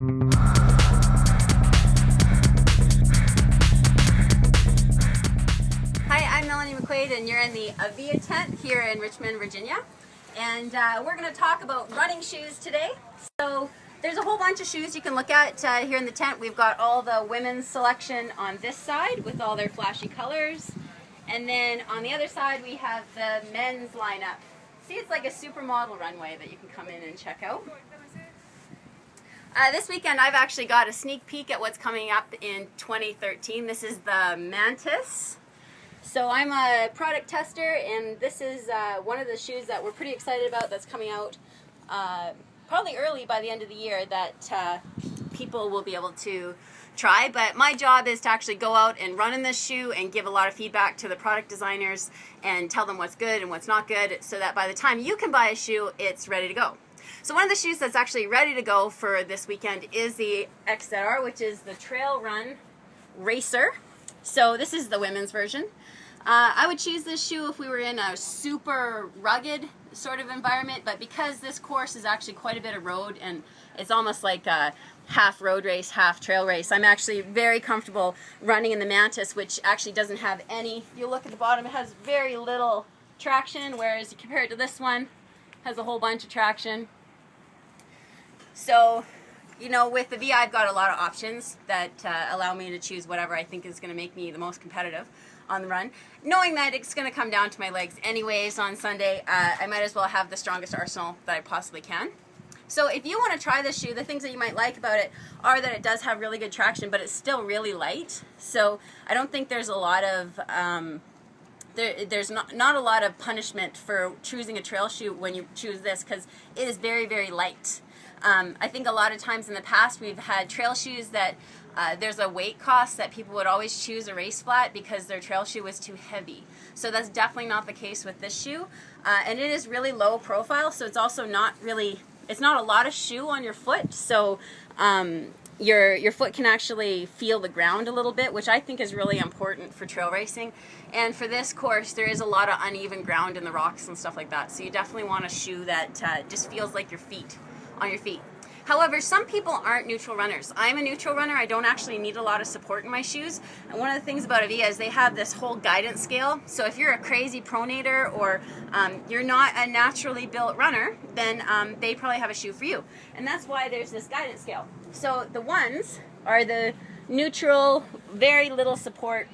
Hi, I'm Melanie McQuaid, and you're in the AVIA tent here in Richmond, Virginia. And we're going to talk about running shoes today. So there's a whole bunch of shoes you can look at here in the tent. We've got all the women's selection on this side with all their flashy colors. And then on the other side we have the men's lineup. See, it's like a supermodel runway that you can come in and check out. This weekend I've actually got a sneak peek at what's coming up in 2013. This is the Mantis. So I'm a product tester, and this is one of the shoes that we're pretty excited about that's coming out probably early by the end of the year that people will be able to try. But my job is to actually go out and run in this shoe and give a lot of feedback to the product designers and tell them what's good and what's not good, so that by the time you can buy a shoe, it's ready to go. So one of the shoes that's actually ready to go for this weekend is the XZR, which is the Trail Run Racer. So this is the women's version. I would choose this shoe if we were in a super rugged sort of environment, but because this course is actually quite a bit of road and it's almost like a half road race, half trail race, I'm actually very comfortable running in the Mantis, which actually doesn't have any, if you look at the bottom, it has very little traction, whereas compared to this one, it has a whole bunch of traction. So, you know, with the VI, I've got a lot of options that allow me to choose whatever I think is going to make me the most competitive on the run. Knowing that it's going to come down to my legs anyways on Sunday, I might as well have the strongest arsenal that I possibly can. So if you want to try this shoe, the things that you might like about it are that it does have really good traction, but it's still really light. So I don't think there's a lot of there's not a lot of punishment for choosing a trail shoe when you choose this, because it is very, very light. I think a lot of times in the past we've had trail shoes that there's a weight cost that people would always choose a race flat because their trail shoe was too heavy. So that's definitely not the case with this shoe. And it is really low profile, so it's also not really, it's not a lot of shoe on your foot, so your foot can actually feel the ground a little bit, which I think is really important for trail racing. And for this course, there is a lot of uneven ground in the rocks and stuff like that, so you definitely want a shoe that just feels like your feet on your feet. However, some people aren't neutral runners. I'm a neutral runner. I don't actually need a lot of support in my shoes. And one of the things about AVIA is they have this whole guidance scale. So if you're a crazy pronator or you're not a naturally built runner, then they probably have a shoe for you. And that's why there's this guidance scale. So the ones are the neutral, very little support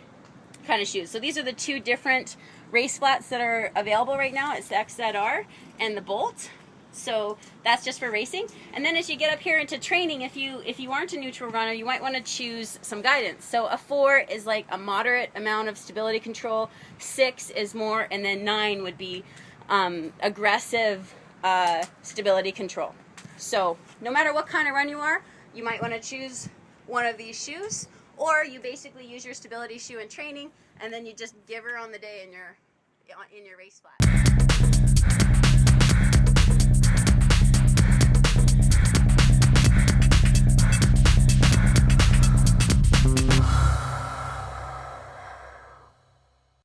kind of shoes. So these are the two different race flats that are available right now. It's the XZR and the Bolt. So that's just for racing. And then as you get up here into training, if you aren't a neutral runner, you might want to choose some guidance. So a 4 is like a moderate amount of stability control, 6 is more, and then 9 would be aggressive stability control. So no matter what kind of run you are, you might want to choose one of these shoes, or you basically use your stability shoe in training, and then you just give her on the day in your race flat.